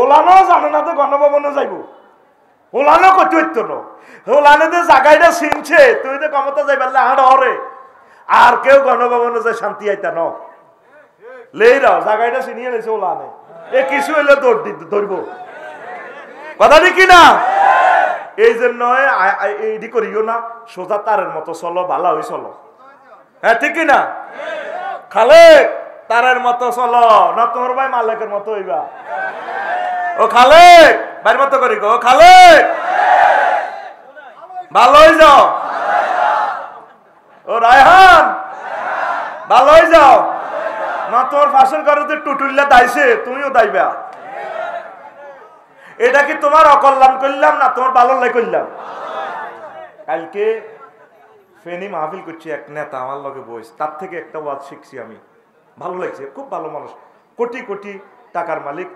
ওলানো জানে না তো গণভবনে যাইব, ওলানো করতে হইতো না, ওলানে যে জায়গাটা চিনছে তুই তো ক্ষমতা যাইবার হাড় হরে, আর কেউ গণভবনে যায় শান্তি আইতা ন লেইরাও জায়গাটা চিনিয়ে লেছে ওলানে, এ কিছু হইলে দৌড় ধরব, কথা কি না? এই জন্য এইটি করিও না, সোজা তারের মতো চলো, ভালো হই চলো, হ্যাঁ ঠিক না? খালে তারের মতো চলো না তোমার ভাই মালিকের মতো হইবা। ও খালে ভাইয়ের মতো করি গো, খালে ভালো হয়ে যাও। ও রায়হান ভালো হয়ে যাও না, তোর ফাঁসের ঘরে টুটুল্লা দাইছে তুমিও দাইবা। এটা কি তোমার অকল্যাণ করলাম না তোমার ভালো লাই করলাম? কালকে ফেনী মাহফিল করছি, এক নেতা আমার লগে বইস, তার থেকে একটা ওয়াজ শিখছি আমি, ভালো লাগছে, খুব ভালো মানুষ, কোটি কোটি টাকার মালিক,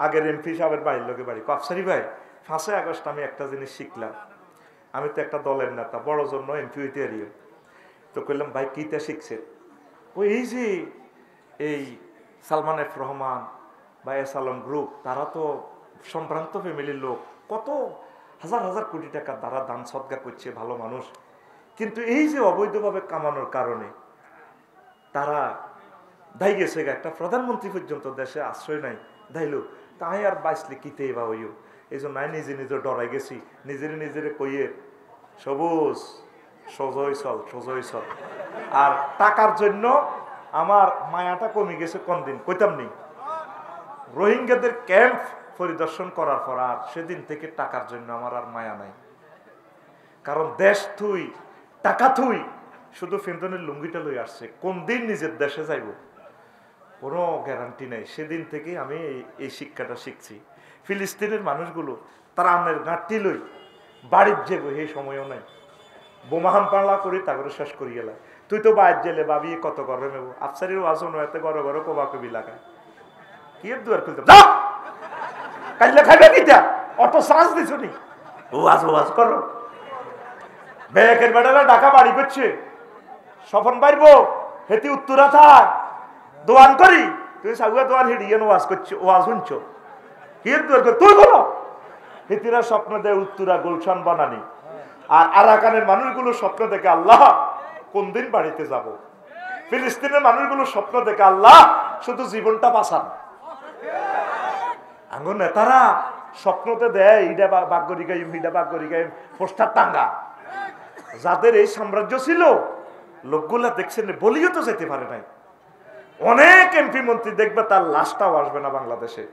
আগের এমপি সাহেবের বাড়ির লোকে বাড়ি। আফসারি ভাই 5 আগস্ট আমি একটা জিনিস শিখলাম, আমি তো একটা দলের নেতা, বড় জন্য এমপি হইতে হারিয়ে, তো কইলাম ভাই কিটা শিখছে? ওই এই যে এই সালমান এফ রহমান বা এস আলম গ্রুপ, তারা তো সম্ভ্রান্ত ফ্যামিলির লোক, কত হাজার হাজার কোটি টাকা তারা দান সদকা করছে, ভালো মানুষ, কিন্তু এই যে অবৈধভাবে কামানোর কারণে তারা দায় গেছে, একটা প্রধানমন্ত্রী পর্যন্ত দেশে আশ্রয় নাই দাইল, তাই আর বাঁচলে কিতে বা হইও, এই জন্য আমি নিজে নিজে ডরাই গেছি, নিজেরে কইয়ে সবুজ সোজই চল। আর টাকার জন্য আমার মায়াটা কমে গেছে কোন দিন কইতাম নি, রোহিঙ্গাদের ক্যাম্প পরিদর্শন করার পর আর সেদিন থেকে টাকার জন্য আমার আর মায়া নাই, কারণ দেশ থুই টাকা থুই শুধু ফেন্দনের লুঙ্গিটা লই আসছে, কোন দিন নিজের দেশে যাইব কোনো গ্যারান্টি নাই। সেদিন থেকে আমি এই শিক্ষাটা শিখছি। ফিলিস্তিনের মানুষগুলো তারা আমের গাঁটটি লই বাড়ির যাবো এই সময়ও নাই, বোমাহান পাল্লা করি তারপরে শেষ করি গেলা, তুই তো বাইর জেলে ভাবি কত গরমে নেবো, আফসারির ওয়াজও নয় ঘরে ঘরে কবা কবি লাগায়, কি দুয়ার খুলতে কাইলে খাইবে কিটা অটো চার্জ দিছ নি, ওয়াজ করো। ব্যাকের বেড়ারা ঢাকা বাড়ি করছে, সফন পাইব হেতি উত্তরা থাক দোয়ান করি, তুই সাগুয়া দোয়ান হিড়িয়ে ওয়াজ করছো, ওয়াজ শুনছ কি তুই বলো, হেতিরা স্বপ্ন দেয় উত্তরা গুলশান বানানি, আর আরাকানের মানুষগুলো স্বপ্ন দেখে আল্লাহ কোন দিন বাড়িতে যাব, ফিলিস্তিনের মানুষগুলো স্বপ্ন দেখে আল্লাহ শুধু জীবনটা বাঁচান। আঙ্গুর নেতারা স্বপ্নতে দেয় ইডা বাগ্যরি গাইম ইডা বাগ্যরি গাইম পোস্টার টাঙ্গা, যাদের এই সাম্রাজ্য ছিল লোকগুলা দেখছেন বলিও তো যেতে পারে নাই, অনেক এমপি মন্ত্রী দেখবে তার লাশটাও আসবে না বাংলাদেশে,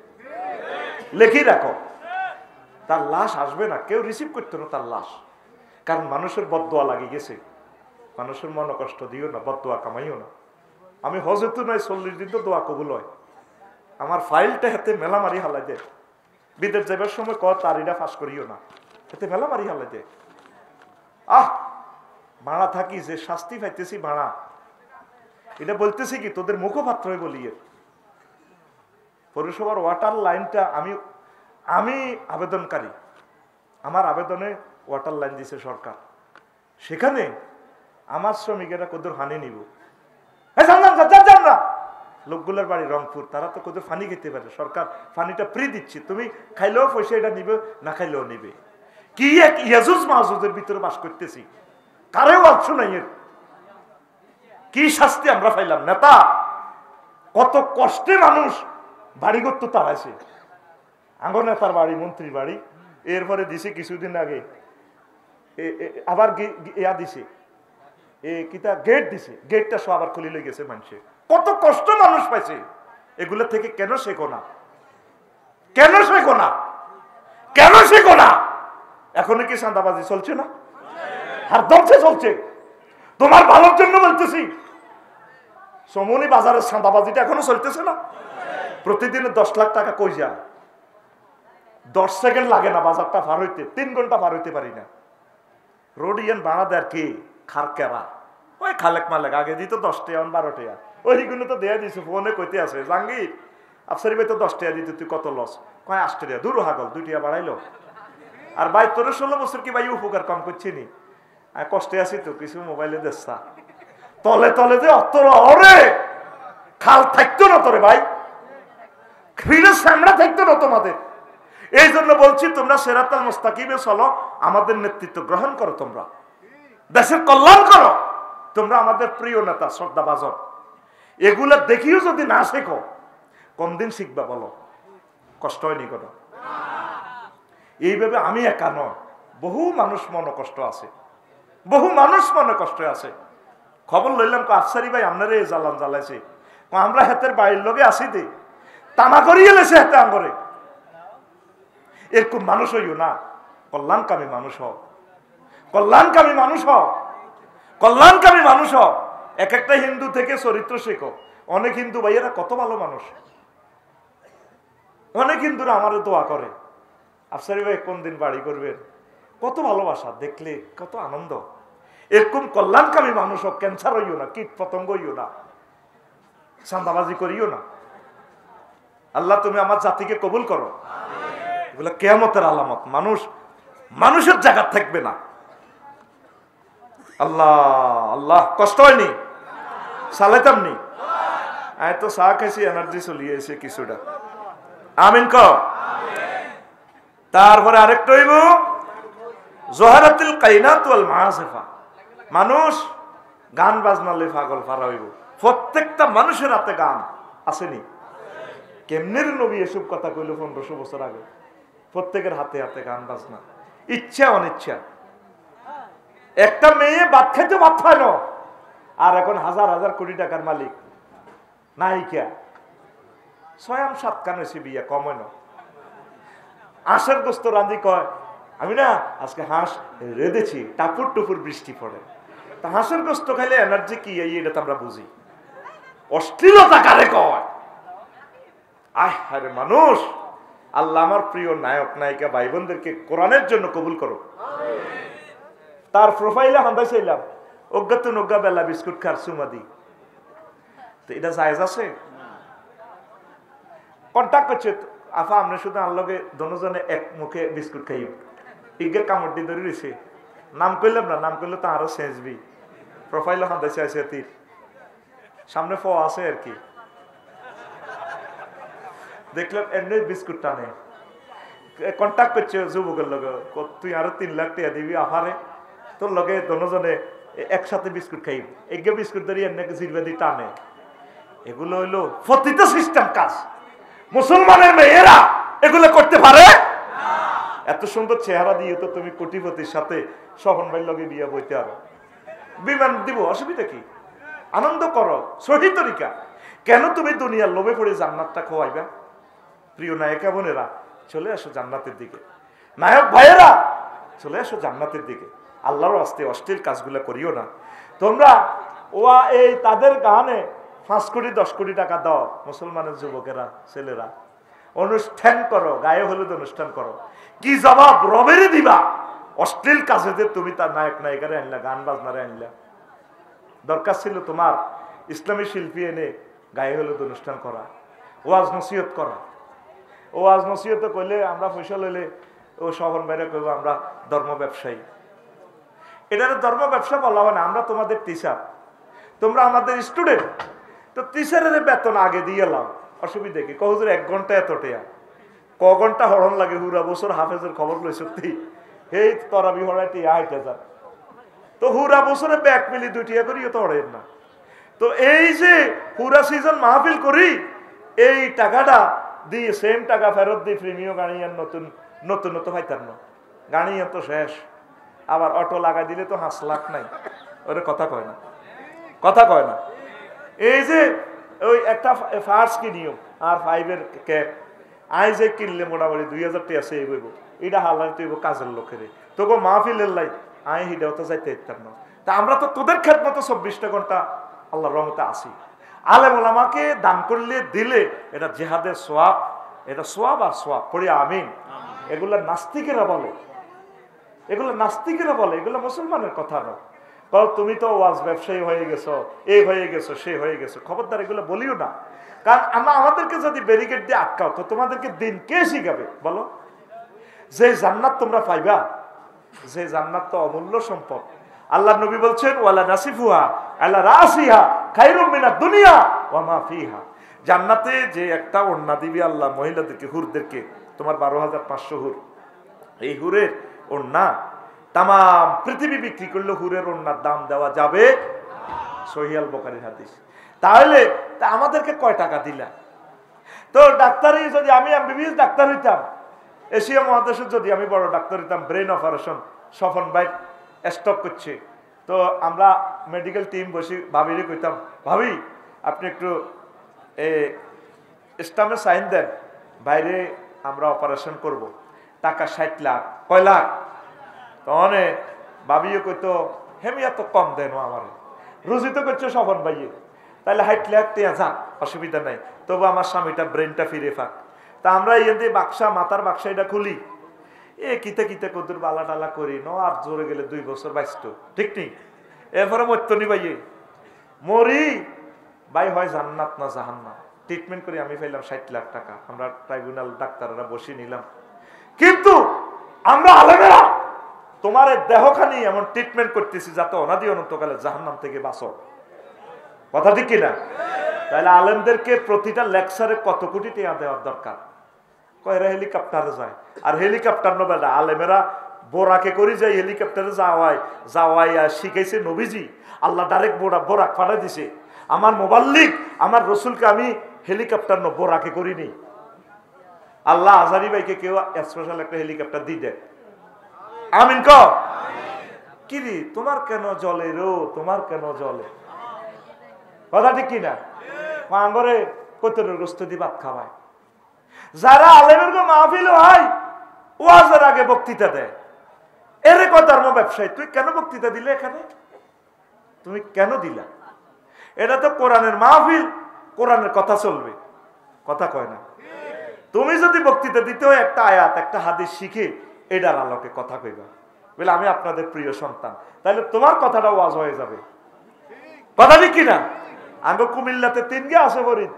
লেখি রাখো তার লাশ আসবে না, কেউ রিসিভ করতো না তার লাশ, কারণ মানুষের বদদোয়া লাগে গেছে, মানুষের মন কষ্ট দিও না, বদদোয়া কামাইও না। আমি হজেতু নয় 40 দিন তো দোয়া কবুল হয়, আমার ফাইলটা হাতে মেলা মারি হালাই দেয়, বিদেশ যাবার সময় তারিটা ফাঁস করিও না, হাতে মেলা মারি হালাই দেয়। ভাড়া থাকি যে শাস্তি পাইতেছি ভাড়া, এটা বলতেছি কি তোদের মুখপাত্র বলিয়ে, পৌরসভার ওয়াটার লাইনটা আমি আবেদনকারী, আমার আবেদনে ওয়াটার লাইন দিছে সরকার, সেখানে আমার শ্রমিকেরা কদর হানি নিব, না লোকগুলোর বাড়ি রংপুর, তারা তো কদর ফানি খেতে পারে, সরকার ফানিটা ফ্রি দিচ্ছে, তুমি খাইলেও পয়সা এটা নিবে না খাইলেও নিবে, কি এক ইয়াজুজ মাহুজের ভিতরে বাস করতেছি, কারেও অর্থ নাই, এর কি শাস্তি আমরা পাইলাম। নেতা কত কষ্টে মানুষ বাড়ি করতে তাড়াইছে, আঙ্গর নেতার বাড়ি মন্ত্রীর বাড়ি, এরপরে দিছে কিছুদিন আগে আবার ইয়া দিছে কিতা গেট দিছে, গেটটা সব আবার খুলে লই গেছে মানুষে, কত কষ্ট মানুষ পাইছে, এগুলো থেকে কেন শেখো না, কেন শেখো না, কেন শেখো না? এখনো কি চাঁদাবাজি চলছে না? হারদমসে চলছে, তোমার ভালোর জন্য বলতেছি, সমনি বাজারের চাঁদাবাজিটা এখনো চলতেছে না, প্রতিদিনে 10 লাখ টাকা কই যায়, 10 সেকেন্ড লাগে না বাজারটা পার হইতে, 3 ঘন্টা পার হইতে পারি না, রোড ইয়ান ভাড়া দেয় কি খার কেরা, ওই খালেক মালেক আগে দিত 10 টাকা 12 টাকা, ওইগুলো তো দেয়া দিছে, ফোনে কইতে আছে জাঙ্গির আফসারি ভাই তো 10 টাকা দিত, তুই কত লস, কয় 8 টাকা, দূর হাগল 2 টাকা বাড়াইলো, আর ভাই তোর 16 বছর কি ভাই উপকার কম করছি নি, কষ্টে আছি তো কিছু মোবাইলে দেখছা, তলে তলে যে অতর অরে খাল থাকতো না তোরে ভাই, ফিরে সামনে থাকতো না তোমাদের, এই জন্য বলছি তোমরা সিরাতাল মুস্তাকিমে চলো, আমাদের নেতৃত্ব গ্রহণ করো, তোমরা দেশের কল্যাণ করো, তোমরা আমাদের প্রিয় নেতা শ্রদ্ধাভাজন। এগুলা দেখিও যদি না শেখো কোন দিন শিখবা বলো? কষ্ট হয়নি কোনো? এইভাবে আমি একা নয়, বহু মানুষ মনে কষ্ট আছে, বহু মানুষ মনে কষ্ট আছে। খবর লইলাম আফসারি ভাই আপনারা এই জ্বালান জ্বালাইছে, আমরা হাতের বাড়ির লোকে আসি দে তামা করিয়ে লেছে হাতে আঙ্গরে। এরকম মানুষ হইও না, কল্যাণকামী মানুষ হও, কল্যাণকামী মানুষ হও, কল্যাণকামী মানুষ হও। এক একটা হিন্দু থেকে চরিত্র শেখো। অনেক হিন্দু ভাইয়েরা কত ভালো মানুষ, অনেক হিন্দুরা আমারও দোয়া করে, আফসারি ভাই কোন দিন বাড়ি করবেন, কত ভালোবাসা, দেখলে কত আনন্দ। এরকম কল্যাণকামী মানুষ হোক, ক্যান্সার হইও না, কীট পতঙ্গ হইও না, চাঁদাবাজি করিও না। আল্লাহ তুমি আমার জাতিকে কবুল করো। এগুলো কিয়ামতের আলামত, মানুষ মানুষের জায়গা থাকবে না। আল্লাহ আল্লাহ, কষ্ট হয়নি? চালাইতাম নি? আয় তো চা খাইছি, এনার্জি চলিয়ে এসে কিছুটা। আমিন ক। তারপরে আরেকটা হইব জোহারাতুল কাইনাত ওয়াল মাআসিফা। মানুষ গান বাজনালে পাগল ফারা হইব। প্রত্যেকটা মানুষের হাতে গান আসেনি? কেমনের নবী এসব কথা কইল 1500 বছর আগে? প্রত্যেকের হাতে হাতে গান বাজনা, ইচ্ছা অনিচ্ছা। একটা মেয়ে ভাত খাইতে ভাত খায় না, আর এখন হাজার হাজার কোটি টাকার মালিক নায়িকা। 6-7 কান হয়েছে বিয়া, কম হয় না। আঁশের গোস্ত রাঁধি কয় আমি না আজকে হাঁস রেঁধেছি, টাপুর টুপুর বৃষ্টি পড়ে। তা হাঁসের গোস্ত খাইলে এনার্জি কি এটা তো আমরা বুঝি। অশ্লীলতা কারে কয়? আয় হারে মানুষ, আল্লাহ আমার প্রিয় নায়ক নায়িকা ভাই বোনদেরকে কোরআনের জন্য কবুল করো। তার প্রোফাইলে হান্দাই চাইলাম অজ্ঞাত নজ্ঞা বেলা বিস্কুট খার সুমাদি, তো এটা জায়েজ আছে? কন্ট্যাক্ট করছে আফা, আমরা শুধু আল্লাহকে দনজনে এক মুখে বিস্কুট খাই, ইগের কামড় দিয়ে ধরে রয়েছে। নাম করলাম না, নাম করলে তো আরো সেজবি। প্রোফাইলে হান্দাই চাইছে তীর, সামনে ফ আছে আর কি। দেখলাম এমনি বিস্কুট টানে, কন্ট্যাক্ট করছে যুবকের লগে, তুই আরো 3 লাখ টাকা দিবি আফারে, তোর লগে দনজনে একসাথে বিস্কুট খাইব। এগে বিস্কুট ধরি এমনি জিরবাদি টানে। এগুলো হইলো ফতিত সিস্টেম কাজ। মুসলমানের মেয়েরা এগুলো করতে পারে? এত সুন্দর চেহারা দিয়ে তো তুমি কোটিপতির সাথে স্বপন ভাইয়ের লগে বিয়ে বইতে আরো বিমান দিব, অসুবিধা কি? আনন্দ করো, সহি তরিকা। কেন তুমি দুনিয়ার লোভে পড়ে জান্নাতটা খোয়াইবা? প্রিয় নায়িকা বোনেরা চলে আসো জান্নাতের দিকে, নায়ক ভাইয়েরা চলে আসো জান্নাতের দিকে। আল্লাহর আস্তে অশ্লীল কাজগুলো করিও না তোমরা। ওয়া এই তাদের গানে 5 কোটি 10 কোটি টাকা দাও মুসলমানের যুবকেরা ছেলেরা, অনুষ্ঠান করো, গায়ে হলুদ অনুষ্ঠান করো। কি জবাব রবেরে দিবা? অশ্লীল কাজে যে তুমি তার নায়ক নায়িকারে আনলা, গান বাজনারে আনলা। দরকার ছিল তোমার ইসলামী শিল্পী এনে গায়ে হলুদ অনুষ্ঠান করা, ওয়াজ নসিহত করা। ওয়াজ নসিহত করলে আমরা পয়সা লইলে ও শহর বাইরে করব আমরা ধর্ম ব্যবসায়ী। এটা ধর্ম ব্যবসা বলা হয় না। আমরা তোমাদের টিচার, তোমরা আমাদের স্টুডেন্ট। তো টিচারের বেতন আগে দিয়ে লাও, অসুবিধা কি? কহুজুর 1 ঘন্টা এত টেয়া, ক ঘন্টা হরণ লাগে? হুরা বছর হাফেজের খবর লই সত্যি, এই তরাবি হরাই টিয়া 8,000। তো হুরা বছরে ব্যাগ মিলি 2 টিয়া করিও তো হরেন না। তো এই যে হুরা সিজন মাহফিল করি, এই টাকাটা দিয়ে সেম টাকা ফেরত দিই প্রিমিয় গাড়ি আর নতুন নতুন নতুন পাইতাম না। গাড়ি তো শেষ, আবার অটো লাগাই দিলে তো 5 লাখ নাই। ওরে কথা কয় না, কথা কয় না। এই যে ওই একটা ফার্স্ট কিনিও আর 5-এর ক্যাপ আই যে কিনলে মোটামুটি 2000 টাকা সেভ হইব। এটা হালাই তুইব কাজের লোকেরে, তোকে মাহফিলের লাই আই হিডাও তো যাইতে ইত্যার না। তা আমরা তো তোদের ক্ষেত মতো 24টা ঘন্টা আল্লাহর রহমতে আসি। আলেম ওলামাকে দান করলে দিলে এটা জিহাদের সোয়াব, এটা সোয়াব আর সোয়াব পড়ি আমিন। এগুলো নাস্তিকেরা বলে, এগুলো নাস্তিকেরা বলে, এগুলো মুসলমানের কথা নয়। তুমি তো ওয়াজ ব্যবসায়ী হয়ে গেছো, এই হয়ে গেছো, সে হয়ে গেছো। খবরদার এগুলো বলিও না, কারণ আমাদেরকে যদি ব্যারিকেড দিয়ে আটকাও তো তোমাদেরকে দিন কে শিখাবে বলো? যে জান্নাত তোমরা পাইবা, যে জান্নাত তো অমূল্য সম্পদ। আল্লাহ নবী বলছেন ওয়ালা নাসিফুহা আলা রাসিহা খায়রুম মিনাদ দুনিয়া ওয়া মা ফিহা। জান্নাতে যে একটা ওড়না দিবে আল্লাহ মহিলাদেরকে, হুরদেরকে, তোমার 12,500 হুর। এই হুরের ওড়না তাম পৃথিবী বিক্রি করলে হুরের ওড়নার দাম দেওয়া যাবে। সহিহ আল বুখারীর হাদিস। তাহলে আমাদেরকে কয় টাকা দিলা? তো ডাক্তারি যদি আমি এমবিবিএস ডাক্তার হইতাম, এশিয়া মহাদেশে যদি আমি বড় ডাক্তার হইতাম, ব্রেন অপারেশন স্বপন ভাই স্টক করছে, তো আমরা মেডিকেল টিম বসে ভাবিরে কইতাম, ভাবি আপনি একটু স্টামে সাইন দেন, বাইরে আমরা অপারেশন করব, টাকা 60 লাখ। কয় লাখ? তখন ভাবিও কইতো হেমিয়া তো কম দেন আমার, রুজি তো করছে স্বপন ভাইয়ে, তাহলে 60 লাখ টিয়া যাক, অসুবিধা নাই, তবু আমার স্বামীটা ব্রেনটা ফিরে পাক। তা আমরা ইয়ে দিয়ে বাক্সা, মাথার বাক্সা এটা খুলি, কিতে কিতে কদুর বালা টালা করি ন, আর জোরে গেলে 2 বছর বাঁচত, ঠিক নেই? এরপরে মরতনি ভাইয়ে মরি ভাই, হয় জান্নাত না জাহান্নাম। ট্রিটমেন্ট করি আমি পাইলাম 60 লাখ টাকা, আমরা ট্রাইব্যুনাল ডাক্তাররা বসে নিলাম। কিন্তু আমরা আলেমেরা তোমার দেহখানি এমন ট্রিটমেন্ট করতেছি যাতে অনাদি অনন্তকালে জাহান্নাম থেকে বাঁচো। কথা ঠিক কিনা? তাহলে আলেমদেরকে প্রতিটা লেকচারে কত কোটি টাকা দেওয়ার দরকার? কয়রা হেলিকপ্টারে যায়, আর হেলিকপ্টার নবেলা আলেমেরা বোরাকে করি যাই, হেলিকপ্টারে যাওয়াই শিখাইছে নবীজি, আল্লাহ ডাইরেক্ট বোরাক পাঠাই দিছে। আমার মোবাল্লিক, আমার রসুলকে আমি হেলিকপ্টার বোরাকে করিনি। আল্লাহ আজারি ভাইকে কেউ স্পেশাল একটা হেলিকপ্টার দিয়ে দেয়। আমিন ক কিরি, তোমার কেন জলে রো, তোমার কেন জলে? কথা ঠিক কিনা? আঙ্গরে কতরের গোস্ত দিয়ে ভাত খাওয়ায়। যারা আলেমের মাহফিল হয়, ওয়াজের আগে বক্তৃতা দেয়, এরে কথার ব্যবসায়ী, তুই কেন বক্তৃতা দিলে এখানে? তুমি কেন দিলা? এটা তো কোরআনের মাহফিল, কোরআনের কথা চলবে, কথা কয় না। তুমি যদি বক্তৃতা দিতে হয় একটা আয়াত একটা হাদিস শিখে এটার আলোকে কথা কইবা, বলে আমি আপনাদের প্রিয় সন্তান, তাহলে তোমার কথাটা ওয়াজ হয়ে যাবে। কথা ঠিক কিনা? আঙ্গ কুমিল্লাতে 3 গে আছে ফরিদ,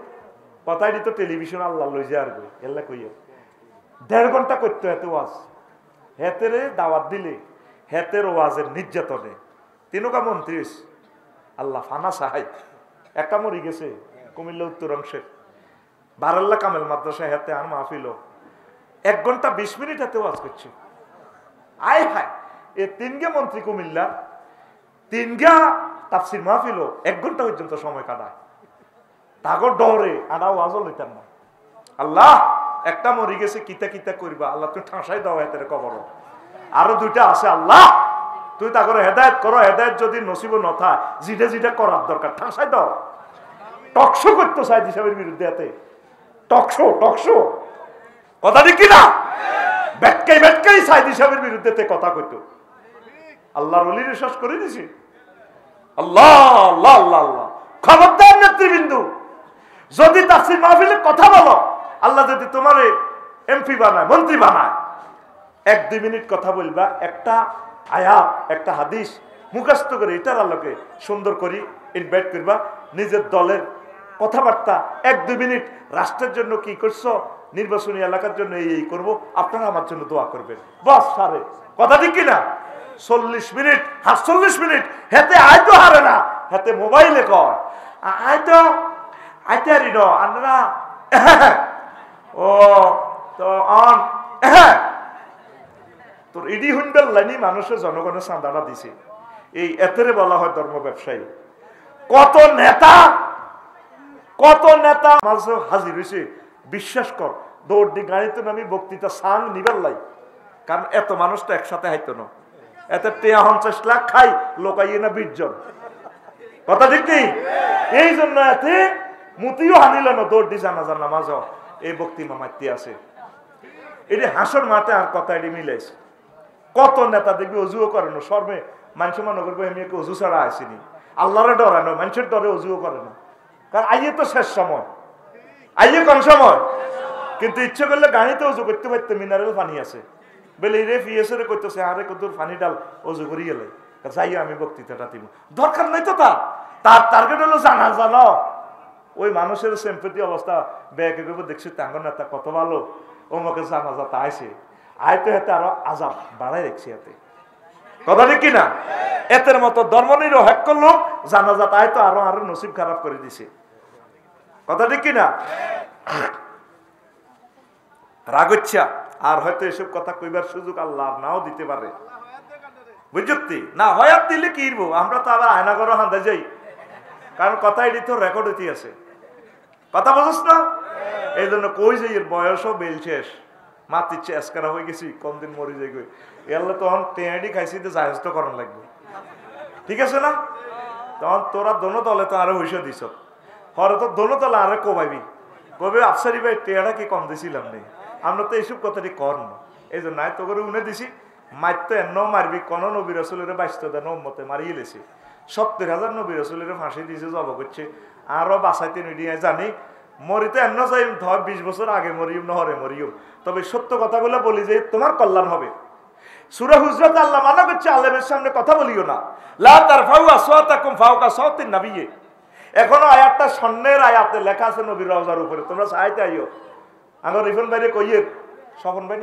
কথাই দিত টেলিভিশন আল্লাহ লই যে আর এল্লা কইয়া 1.5 ঘন্টা করতো এত ওয়াজ। হেতেরে দাওয়াত দিলে হেতের ওয়াজের নির্যাতনে 3টা মন্ত্রী আল্লাহ ফানা সাহাই, একটা মরি গেছে কুমিল্লা উত্তর অংশের বারাল্লা কামেল মাদ্রাসা, হেতে আর মাহফিল 1 ঘন্টা 20 মিনিট হেতে ওয়াজ করছে। আয় হায়, এ 3 গে মন্ত্রী কুমিল্লা, 3 গা তাফসির মাহফিল 1 ঘন্টা পর্যন্ত সময় কাটায়। তাগর ডরে আনা ওয়াজও লইতাম না। আল্লাহ একটা মরি গেছে, কিতা কিতা করবা আল্লাহ, তুই ঠাঁসাই দাও হেতের কবর। আরো 2টা আছে, আল্লাহ তুই তাগর হেদায়েত করো, হেদায়েত যদি নসিব ন থাকে যেটা যেটা করার দরকার ঠাঁসাই দাও। টকশো করতো সাইদ হিসাবের বিরুদ্ধে, হাতে টকশো কথা ঠিক কিনা? বেটকাই সাইদ হিসাবের বিরুদ্ধে কথা কইতো। আল্লাহর ওলির বিশ্বাস করে দিছি। আল্লাহ আল্লাহ আল্লাহ আল্লাহ, খবরদার নেতৃবৃন্দ, যদি তাফসীর মাহফিলে কথা বলো, আল্লাহ যদি তোমারে এমপি বানায়, মন্ত্রী বানায়, 1-2 মিনিট কথা বলবা, একটা আয়াত একটা হাদিস মুখস্থ করে এটার আলোকে সুন্দর করে ইনভাইট করবা, নিজের দলের কথাবার্তা 1-2 মিনিট, রাষ্ট্রের জন্য কি করছো, নির্বাচনী এলাকার জন্য এই করব, আপনারা আমার জন্য দোয়া করবেন, বাস সারে। কথা ঠিক কিনা? 40 মিনিট 48 মিনিট হেতে আইতো হারে না, হেতে মোবাইলে কয় আইতো আইতে হারি ন আমরা ও তো অন তোর ইডি হুন্ডাল লাইনি মানুষের জনগণের চাঁদাটা দিছে। এই এতেরে বলা হয় ধর্ম ব্যবসায়ী। কত নেতা মাঝে হাজির হয়েছে, বিশ্বাস কর দৌড় দি গাড়িতে নামি বক্তৃতা সাং নিবার লাই, কারণ এত মানুষ তো একসাথে হাইতো না, এত 50 লাখ খাই লোকাইয়ে না 20 জন। কথা ঠিক নেই? এই জন্য এতে মুতিও হানিল না, দৌড় দি জানাজার নামাজ এই বক্তৃতা মারতে আছে। এটি হাসর মাঠে আর কথা এটি মিলেছে। কত নেতা দেখবি অজুও করে না, সর্বে মানুষ মনে করবো এমনি অজু ছাড়া আসেনি, আল্লাহরে ডরানো, মানুষের ডরে অজুও করে না, কারণ আইয়ে তো শেষ সময়, আইয়ে কোন সময়, কিন্তু ইচ্ছে করলে গাড়িতে অজু করতে পারতো, মিনারেল পানি আছে বলে রে ফিয়েসরে করতেছে, আরে কত পানি ডাল অজু করি গেলে যাই আমি বক্তৃতাটা দিব, দরকার নাই তো তার টার্গেট হলো জানো ওই মানুষের সেম্পতি অবস্থা ব্যাগে দেখছি তাঙ্গ নেতা কত ভালো, ওমকে জানাজাতা আইসে আয়তো হাতে আরো আজাব বাড়াই রেখছি হাতে। কথা ঠিক কিনা? এতের মতো ধর্মনিরপেক্ষ লোক জানাজাত আয়তো আরো নসিব খারাপ করে দিছে। কথা ঠিক কিনা? রাগ হচ্ছে আর হয়তো এসব কথা কইবার সুযোগ আল্লাহ নাও দিতে পারে, বুঝছি না হয়াত দিলে কি ইরবো, আমরা তো আবার আয়না করো হাঁদা যাই, কারণ কথা এটি তো রেকর্ড হতে আছে, কথা বুঝছ না? এই জন্য কই যে এর বয়সও বেল শেষ, মাতির চেস করা হয়ে গেছি, কম দিন মরি যাই গই এলে তখন টেঁয়াডি খাইছি তো জাহেজ তো করার লাগবে, ঠিক আছে না? তখন তোরা দোনো তলে তো আরো হইসা দিস, হরে তো দোনো তলে আরো কবাইবি, কবে আফসারি ভাই টেয়াটা কি কম দিছিলাম নেই, আমরা তো এইসব কথাটি কর না, এই জন্য নাই তো করে উনে দিছি, মার তো এন্ন মারবি, কোন নবী রাসূলের বাইশটা দেন উম্মতে মারিয়ে লেছে, 70,000 নবী রাসূলের ফাঁসি দিয়েছে, জব করছে, আরো বাঁচাইতে নিয়ে জানি মরিতে এন্ন চাই 20 বছর আগে মরিম না হরে মরিও, তবে সত্য কথাগুলো বলি যে তোমার কল্যাণ হবে। সূরা হুজরাত আল্লাহ মানা করছে আলেমের সামনে কথা বলিও না, লা তারফাউ আসওয়াতাকুম ফাওকা সাওতিন নবিয়্যি, এখনো আয়াতটা স্বর্ণের আয়াতে লেখা আছে নবীর রওজার উপরে, তোমরা চাইতে আইও। আমার রিফন ভাইরে কইয়ে, স্বপন ভাই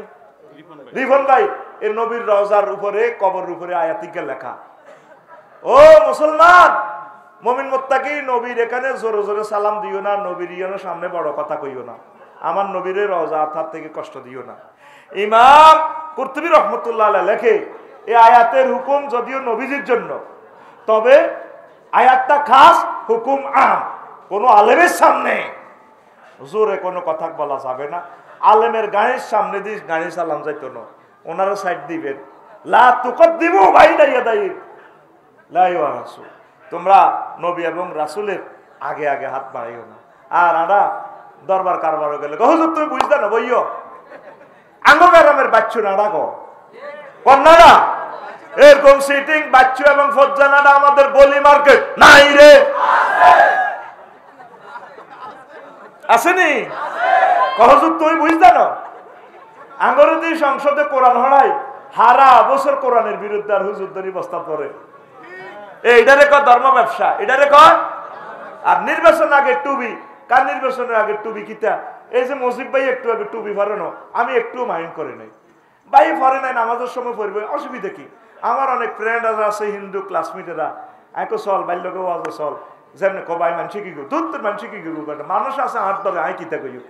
রিফন ভাই, এই নবীর রওজার উপরে কবরের উপরে আয়াতিকে লেখা, ও মুসলমান মুমিন মুত্তাকি, নবীর এখানে জোরে জোরে সালাম দিও না, নবীর ইয়ানোর সামনে বড় কথা কইও না, আমার নবীর রওজা আথার থেকে কষ্ট দিও না। ইমাম কুরতুবী রহমতুল্লাহ আলাইহি লেখে, এই আয়াতের হুকুম যদিও নবীজির জন্য, তবে আয়াতটা খাস, হুকুম আম, কোন আলেমের সামনে জোরে কোনো কথা বলা যাবে না, আলেমের গায়ের সামনে দিয়ে গাড়ি সালাম যাইতো না, ওনারা সাইড দিবেন, লা তুকদ্দিমু বাইনা ইয়াদাই লা ইয়া রাসূল, তোমরা নবী এবং রাসূলের আগে আগে হাত বাড়াইও না। আর আড়া দরবার কারবার গেলে হুজুর তুমি বুঝতে না বইও, আঙ্গগারামের বাচ্চু নাড়া গো কন্যারা, এরকম সিটিং বাচ্চু এবং ফজ্জানাডা আমাদের বলি মার্কেট নাই রে, আসেনি? হুজুর তুমি বুঝতে না, আঙ্গরদি সংসদে কোরআন হড়াই হারা বছর কোরআনের বিরুদ্ধে আর হুজুর ধরি বস্তা পড়ে, এইটারে কয় ধর্ম ব্যবসা, এটারে কয়। আর নির্বাচন আগে টুবি, কার নির্বাচনের আগে টুবি কিতা, এই যে মজিব ভাই একটু আগে টুবি ফরেন, আমি একটু মাইন্ড করে নাই, ভাই ফরে নাই, নামাজের সময় পড়বে, অসুবিধা কি? আমার অনেক ফ্রেন্ড আছে হিন্দু ক্লাসমেটেরা, একো চল বাল্যকে চল, যেমন কবাই মানসি কি গো, দুধ মানসি কি গো, মানুষ আছে হাত ধরে আই কিতা কইও,